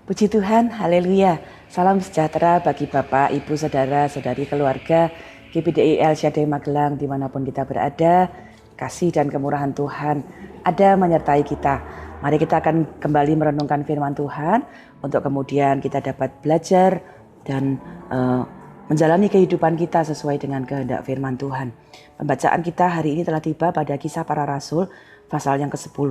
Puji Tuhan, haleluya. Salam sejahtera bagi Bapak, Ibu, Saudara, Saudari, keluarga GPDI El Shaddai Magelang dimanapun kita berada. Kasih dan kemurahan Tuhan ada menyertai kita. Mari kita akan kembali merenungkan firman Tuhan untuk kemudian kita dapat belajar dan menjalani kehidupan kita sesuai dengan kehendak firman Tuhan. Pembacaan kita hari ini telah tiba pada Kisah Para Rasul pasal yang ke-10.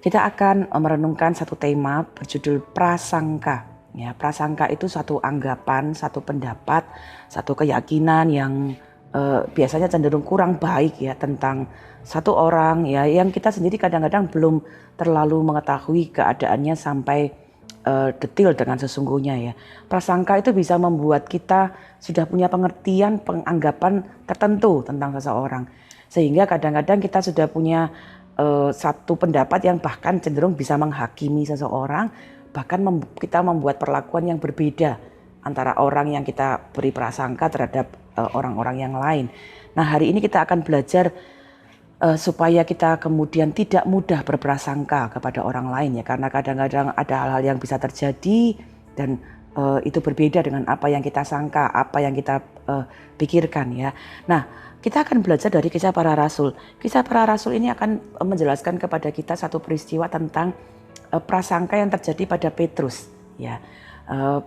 Kita akan merenungkan satu tema berjudul prasangka. Ya, prasangka itu satu anggapan, satu pendapat, satu keyakinan yang biasanya cenderung kurang baik ya tentang satu orang ya yang kita sendiri kadang-kadang belum terlalu mengetahui keadaannya sampai detail dengan sesungguhnya ya. Prasangka itu bisa membuat kita sudah punya pengertian, penganggapan tertentu tentang seseorang. Sehingga kadang-kadang kita sudah punya satu pendapat yang bahkan cenderung bisa menghakimi seseorang, bahkan kita membuat perlakuan yang berbeda antara orang yang kita beri prasangka terhadap orang-orang yang lain. Nah, hari ini kita akan belajar supaya kita kemudian tidak mudah berprasangka kepada orang lain ya, karena kadang-kadang ada hal-hal yang bisa terjadi dan itu berbeda dengan apa yang kita sangka, apa yang kita pikirkan ya. Nah, kita akan belajar dari Kisah Para Rasul. Kisah Para Rasul ini akan menjelaskan kepada kita satu peristiwa tentang prasangka yang terjadi pada Petrus. Ya,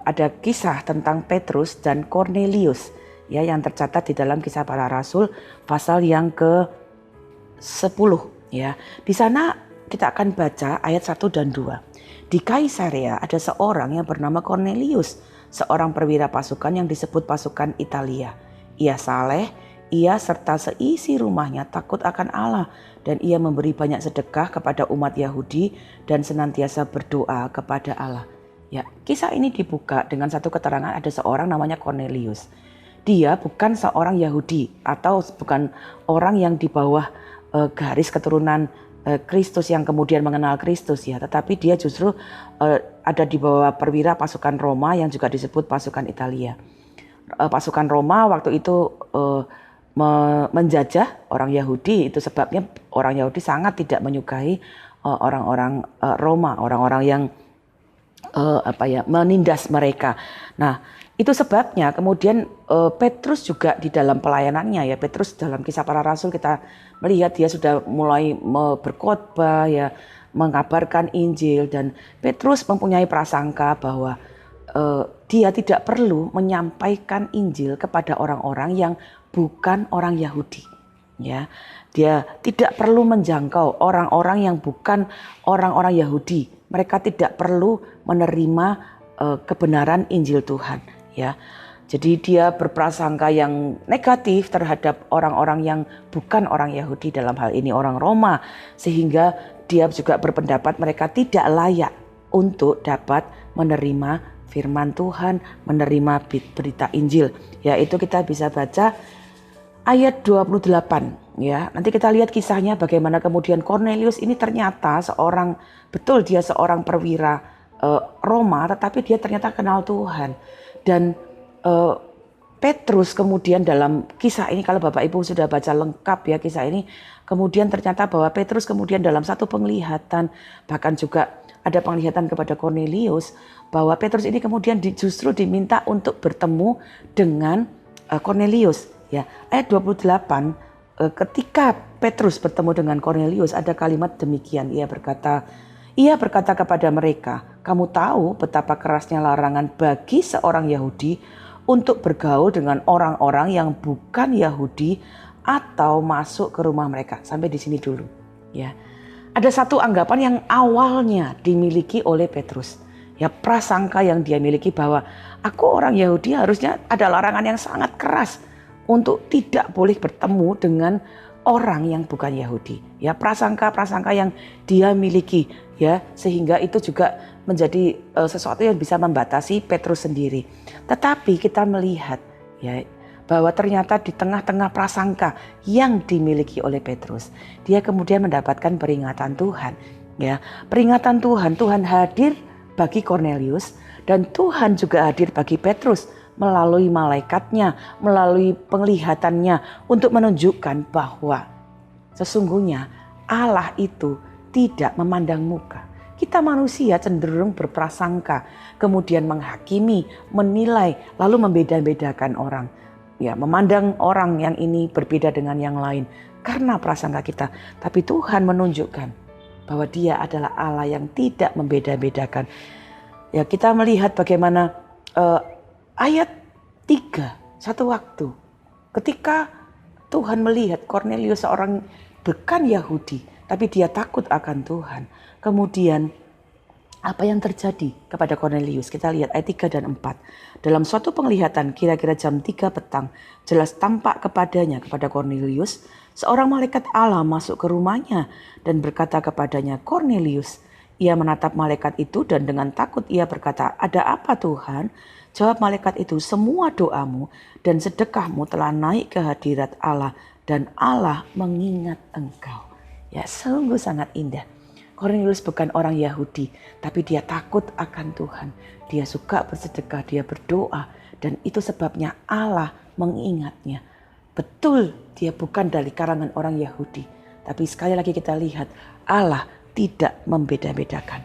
ada kisah tentang Petrus dan Cornelius, ya, yang tercatat di dalam Kisah Para Rasul pasal yang ke-10. Ya, di sana kita akan baca ayat 1 dan 2. Di Kaisarea ada seorang yang bernama Cornelius, seorang perwira pasukan yang disebut pasukan Italia. Ia saleh. Ia serta seisi rumahnya takut akan Allah dan ia memberi banyak sedekah kepada umat Yahudi dan senantiasa berdoa kepada Allah. Ya, kisah ini dibuka dengan satu keterangan ada seorang namanya Cornelius. Dia bukan seorang Yahudi atau bukan orang yang di bawah garis keturunan Kristus yang kemudian mengenal Kristus ya, tetapi dia justru ada di bawah perwira pasukan Roma yang juga disebut pasukan Italia. Pasukan Roma waktu itu menjajah orang Yahudi, itu sebabnya orang Yahudi sangat tidak menyukai orang-orang Roma, orang-orang yang menindas mereka. Nah, itu sebabnya kemudian Petrus juga di dalam pelayanannya ya, Petrus dalam Kisah Para Rasul kita melihat dia sudah mulai berkhotbah ya, mengabarkan Injil, dan Petrus mempunyai prasangka bahwa dia tidak perlu menyampaikan Injil kepada orang-orang yang bukan orang Yahudi. Ya, dia tidak perlu menjangkau orang-orang yang bukan orang-orang Yahudi. Mereka tidak perlu menerima kebenaran Injil Tuhan. Ya, jadi dia berprasangka yang negatif terhadap orang-orang yang bukan orang Yahudi, dalam hal ini orang Roma, sehingga dia juga berpendapat mereka tidak layak untuk dapat menerima firman Tuhan, menerima berita Injil. Ya, itu kita bisa baca ayat 28 ya. Nanti kita lihat kisahnya bagaimana kemudian Cornelius ini ternyata dia seorang perwira Roma, tetapi dia ternyata kenal Tuhan. Dan Petrus kemudian dalam kisah ini, kalau Bapak Ibu sudah baca lengkap ya kisah ini, kemudian ternyata bahwa Petrus kemudian dalam satu penglihatan, bahkan juga ada penglihatan kepada Cornelius, bahwa Petrus ini kemudian justru diminta untuk bertemu dengan Cornelius. Ya, ayat 28, ketika Petrus bertemu dengan Cornelius ada kalimat demikian. Ia berkata kepada mereka, kamu tahu betapa kerasnya larangan bagi seorang Yahudi untuk bergaul dengan orang-orang yang bukan Yahudi atau masuk ke rumah mereka. Sampai di sini dulu. Ya, ada satu anggapan yang awalnya dimiliki oleh Petrus. Ya, prasangka yang dia miliki bahwa aku orang Yahudi harusnya ada larangan yang sangat keras untuk tidak boleh bertemu dengan orang yang bukan Yahudi. Ya, prasangka-prasangka yang dia miliki ya, sehingga itu juga menjadi sesuatu yang bisa membatasi Petrus sendiri. Tetapi kita melihat ya bahwa ternyata di tengah-tengah prasangka yang dimiliki oleh Petrus, dia kemudian mendapatkan peringatan Tuhan. Ya, peringatan Tuhan hadir bagi Cornelius dan Tuhan juga hadir bagi Petrus melalui malaikatnya, melalui penglihatannya untuk menunjukkan bahwa sesungguhnya Allah itu tidak memandang muka. Kita manusia cenderung berprasangka, kemudian menghakimi, menilai, lalu membeda-bedakan orang. Ya, memandang orang yang ini berbeda dengan yang lain karena prasangka kita. Tapi Tuhan menunjukkan bahwa Dia adalah Allah yang tidak membeda-bedakan. Ya, kita melihat bagaimana ayat 3, satu waktu ketika Tuhan melihat Kornelius seorang bukan Yahudi, tapi dia takut akan Tuhan. Kemudian apa yang terjadi kepada Kornelius? Kita lihat ayat 3 dan 4. Dalam suatu penglihatan kira-kira jam 3 petang, jelas tampak kepada Kornelius, seorang malaikat Allah masuk ke rumahnya dan berkata kepadanya, Kornelius. Ia menatap malaikat itu dan dengan takut ia berkata, ada apa Tuhan? Jawab malaikat itu, semua doamu dan sedekahmu telah naik ke hadirat Allah dan Allah mengingat engkau. Ya, sungguh sangat indah. Kornelius bukan orang Yahudi, tapi dia takut akan Tuhan. Dia suka bersedekah, dia berdoa, dan itu sebabnya Allah mengingatnya. Betul, dia bukan dari kalangan orang Yahudi, tapi sekali lagi kita lihat Allah tidak membeda-bedakan.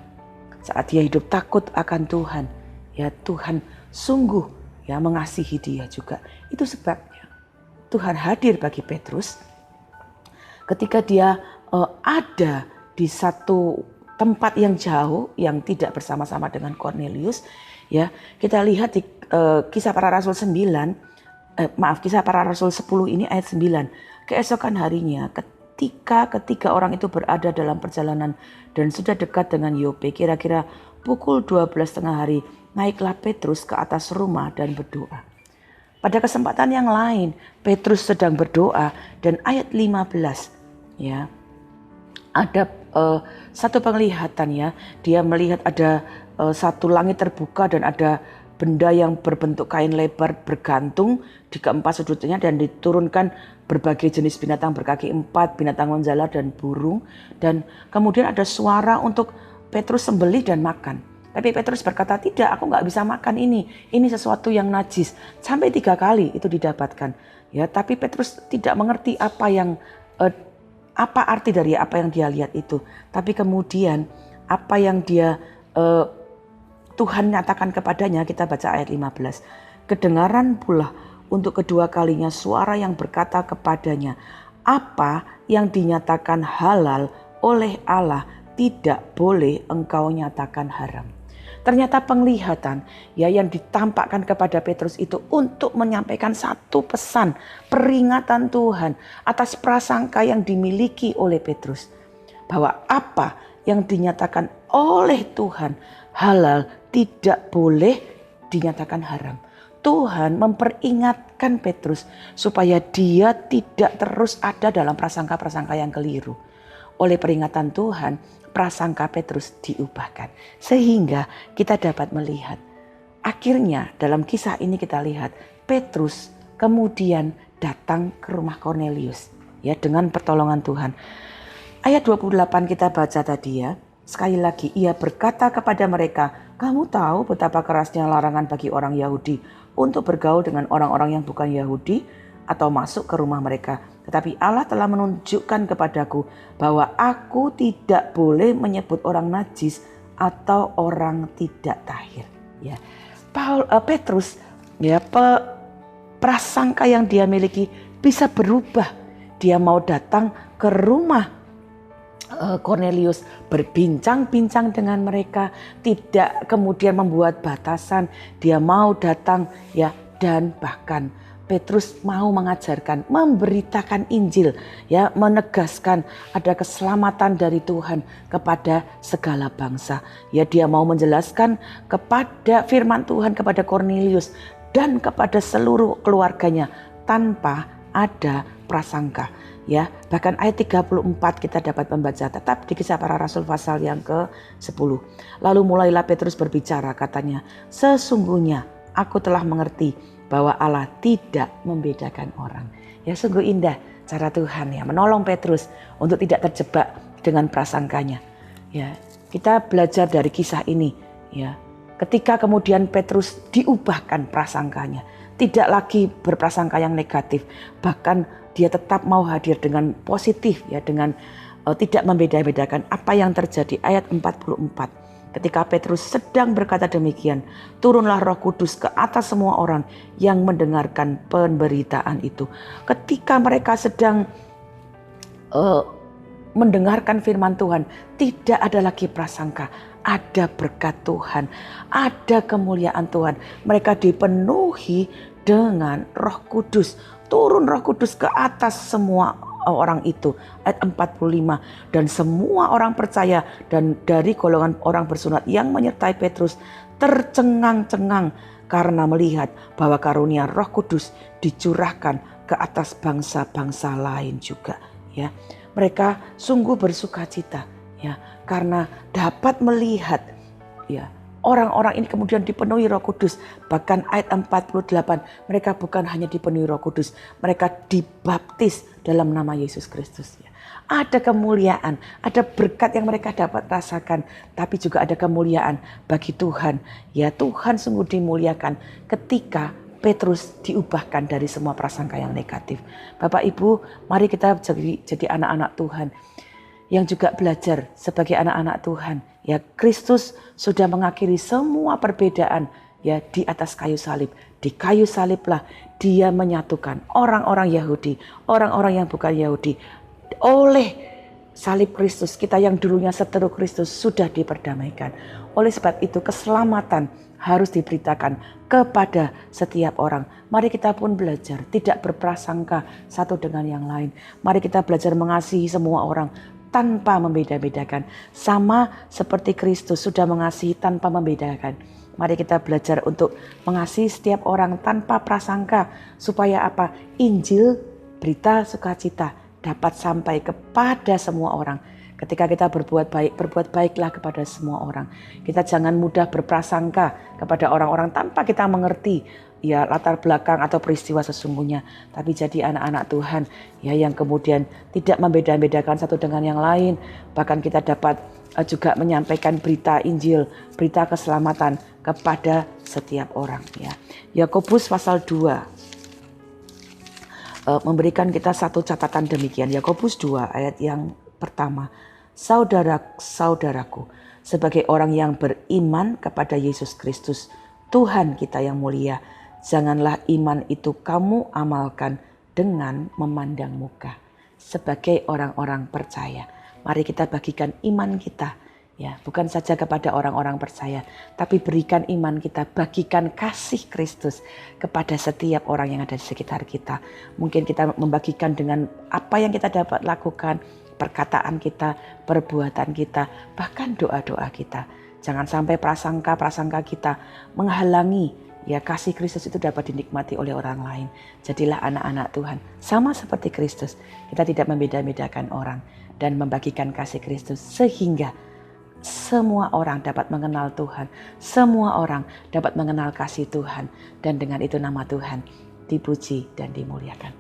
Saat dia hidup takut akan Tuhan, ya Tuhan sungguh ya mengasihi dia juga. Itu sebabnya Tuhan hadir bagi Petrus ketika dia ada di satu tempat yang jauh yang tidak bersama-sama dengan Kornelius. Ya, kita lihat di Kisah Para Rasul 9, Kisah Para Rasul 10 ini ayat 9. Keesokan harinya ketika orang itu berada dalam perjalanan dan sudah dekat dengan Yope, kira-kira pukul 12 tengah hari, naiklah Petrus ke atas rumah dan berdoa. Pada kesempatan yang lain, Petrus sedang berdoa dan ayat 15, ya, ada satu penglihatan, ya, dia melihat ada satu langit terbuka dan ada benda yang berbentuk kain lebar bergantung di keempat sudutnya dan diturunkan berbagai jenis binatang berkaki 4, binatang menjalar dan burung. Dan kemudian ada suara untuk Petrus sembelih dan makan. Tapi Petrus berkata, tidak, aku gak bisa makan ini sesuatu yang najis. Sampai 3 kali itu didapatkan. Ya, tapi Petrus tidak mengerti apa arti dari apa yang dia lihat itu. Tapi kemudian apa yang Tuhan nyatakan kepadanya, kita baca ayat 15. Kedengaran pula untuk kedua kalinya suara yang berkata kepadanya, apa yang dinyatakan halal oleh Allah tidak boleh engkau nyatakan haram. Ternyata penglihatan ya yang ditampakkan kepada Petrus itu untuk menyampaikan satu pesan peringatan Tuhan atas prasangka yang dimiliki oleh Petrus. Bahwa apa yang dinyatakan oleh Tuhan halal tidak boleh dinyatakan haram. Tuhan memperingatkan Petrus supaya dia tidak terus ada dalam prasangka-prasangka yang keliru. Oleh peringatan Tuhan, prasangka Petrus diubahkan. Sehingga kita dapat melihat, akhirnya dalam kisah ini kita lihat Petrus kemudian datang ke rumah Kornelius, ya, dengan pertolongan Tuhan. Ayat 28 kita baca tadi, ya. Sekali lagi ia berkata kepada mereka, kamu tahu betapa kerasnya larangan bagi orang Yahudi untuk bergaul dengan orang-orang yang bukan Yahudi atau masuk ke rumah mereka. Tetapi Allah telah menunjukkan kepadaku bahwa aku tidak boleh menyebut orang najis atau orang tidak tahir. Ya, Petrus, ya, prasangka yang dia miliki bisa berubah. Dia mau datang ke rumah Kornelius, berbincang-bincang dengan mereka, tidak kemudian membuat batasan. Dia mau datang, ya, dan bahkan Petrus mau mengajarkan, memberitakan Injil, ya, menegaskan ada keselamatan dari Tuhan kepada segala bangsa. Ya, dia mau menjelaskan kepada firman Tuhan kepada Kornelius dan kepada seluruh keluarganya tanpa ada prasangka. Ya, bahkan ayat 34 kita dapat membaca tetap di Kisah Para Rasul pasal yang ke-10. Lalu mulailah Petrus berbicara, katanya, sesungguhnya aku telah mengerti bahwa Allah tidak membedakan orang. Ya, sungguh indah cara Tuhan, ya, menolong Petrus untuk tidak terjebak dengan prasangkanya. Ya, kita belajar dari kisah ini, ya. Ketika kemudian Petrus diubahkan prasangkanya, tidak lagi berprasangka yang negatif, bahkan dia tetap mau hadir dengan positif, ya, dengan tidak membeda-bedakan apa yang terjadi. Ayat 44. Ketika Petrus sedang berkata demikian, turunlah Roh Kudus ke atas semua orang yang mendengarkan pemberitaan itu. Ketika mereka sedang mendengarkan firman Tuhan, tidak ada lagi prasangka, ada berkat Tuhan, ada kemuliaan Tuhan. Mereka dipenuhi dengan Roh Kudus. Turun Roh Kudus ke atas semua orang itu. Ayat 45. Dan semua orang percaya dan dari golongan orang bersunat yang menyertai Petrus tercengang-cengang karena melihat bahwa karunia Roh Kudus dicurahkan ke atas bangsa-bangsa lain juga, ya. Mereka sungguh bersukacita, ya, karena dapat melihat, ya, orang-orang ini kemudian dipenuhi Roh Kudus. Bahkan ayat 48, mereka bukan hanya dipenuhi Roh Kudus, mereka dibaptis dalam nama Yesus Kristus. Ya. Ada kemuliaan, ada berkat yang mereka dapat rasakan, tapi juga ada kemuliaan bagi Tuhan. Ya, Tuhan sungguh dimuliakan ketika Petrus diubahkan dari semua prasangka yang negatif. Bapak Ibu, mari kita jadi anak-anak Tuhan yang juga belajar sebagai anak-anak Tuhan. Ya, Kristus sudah mengakhiri semua perbedaan, ya, di atas kayu salib. Di kayu saliblah Dia menyatukan orang-orang Yahudi, orang-orang yang bukan Yahudi. Oleh salib Kristus, kita yang dulunya seteru Kristus sudah diperdamaikan. Oleh sebab itu keselamatan harus diberitakan kepada setiap orang. Mari kita pun belajar tidak berprasangka satu dengan yang lain. Mari kita belajar mengasihi semua orang tanpa membeda-bedakan. Sama seperti Kristus sudah mengasihi tanpa membedakan. Mari kita belajar untuk mengasihi setiap orang tanpa prasangka. Supaya apa? Injil, berita sukacita dapat sampai kepada semua orang. Ketika kita berbuat baiklah kepada semua orang. Kita jangan mudah berprasangka kepada orang-orang tanpa kita mengerti, ya, latar belakang atau peristiwa sesungguhnya. Tapi jadi anak-anak Tuhan, ya, yang kemudian tidak membeda-bedakan satu dengan yang lain. Bahkan kita dapat juga menyampaikan berita Injil, berita keselamatan kepada setiap orang, ya. Yakobus pasal 2 memberikan kita satu catatan demikian. Yakobus 2 ayat yang pertama. Saudara-saudaraku, sebagai orang yang beriman kepada Yesus Kristus, Tuhan kita yang mulia, janganlah iman itu kamu amalkan dengan memandang muka. Sebagai orang-orang percaya, mari kita bagikan iman kita, ya, bukan saja kepada orang-orang percaya, tapi berikan iman kita, bagikan kasih Kristus kepada setiap orang yang ada di sekitar kita. Mungkin kita membagikan dengan apa yang kita dapat lakukan, perkataan kita, perbuatan kita, bahkan doa-doa kita. Jangan sampai prasangka kita menghalangi, ya, kasih Kristus itu dapat dinikmati oleh orang lain. Jadilah anak-anak Tuhan, sama seperti Kristus. Kita tidak membeda-bedakan orang dan membagikan kasih Kristus sehingga semua orang dapat mengenal Tuhan, semua orang dapat mengenal kasih Tuhan, dan dengan itu nama Tuhan dipuji dan dimuliakan.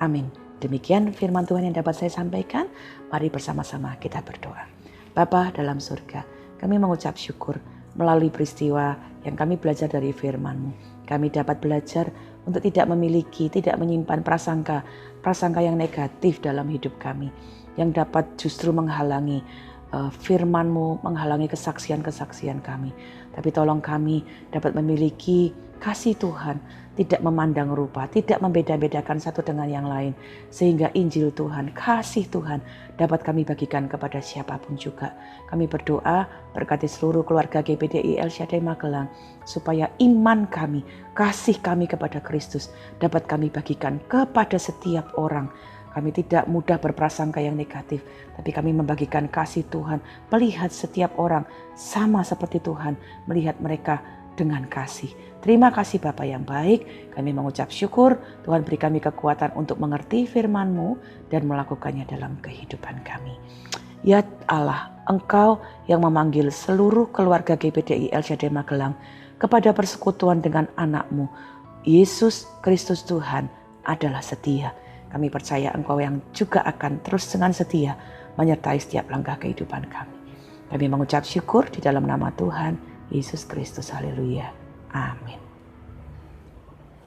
Amin. Demikian firman Tuhan yang dapat saya sampaikan. Mari bersama-sama kita berdoa. Bapa dalam surga, kami mengucap syukur melalui peristiwa yang kami belajar dari firman-Mu. Kami dapat belajar untuk tidak memiliki, tidak menyimpan prasangka yang negatif dalam hidup kami, yang dapat justru menghalangi firman-Mu, menghalangi kesaksian-kesaksian kami. Tapi tolong kami dapat memiliki kasih Tuhan, tidak memandang rupa, tidak membeda-bedakan satu dengan yang lain. Sehingga Injil Tuhan, kasih Tuhan dapat kami bagikan kepada siapapun juga. Kami berdoa berkati seluruh keluarga GBDI El Shaddai Magelang, supaya iman kami, kasih kami kepada Kristus dapat kami bagikan kepada setiap orang. Kami tidak mudah berprasangka yang negatif, tapi kami membagikan kasih Tuhan, melihat setiap orang sama seperti Tuhan, melihat mereka dengan kasih. Terima kasih Bapa yang baik, kami mengucap syukur. Tuhan beri kami kekuatan untuk mengerti firman-Mu dan melakukannya dalam kehidupan kami. Ya Allah, Engkau yang memanggil seluruh keluarga GBDI El Shaddai Magelang kepada persekutuan dengan anak-Mu, Yesus Kristus Tuhan adalah setia. Kami percaya Engkau yang juga akan terus dengan setia menyertai setiap langkah kehidupan kami. Kami mengucap syukur di dalam nama Tuhan Yesus Kristus. Haleluya. Amin.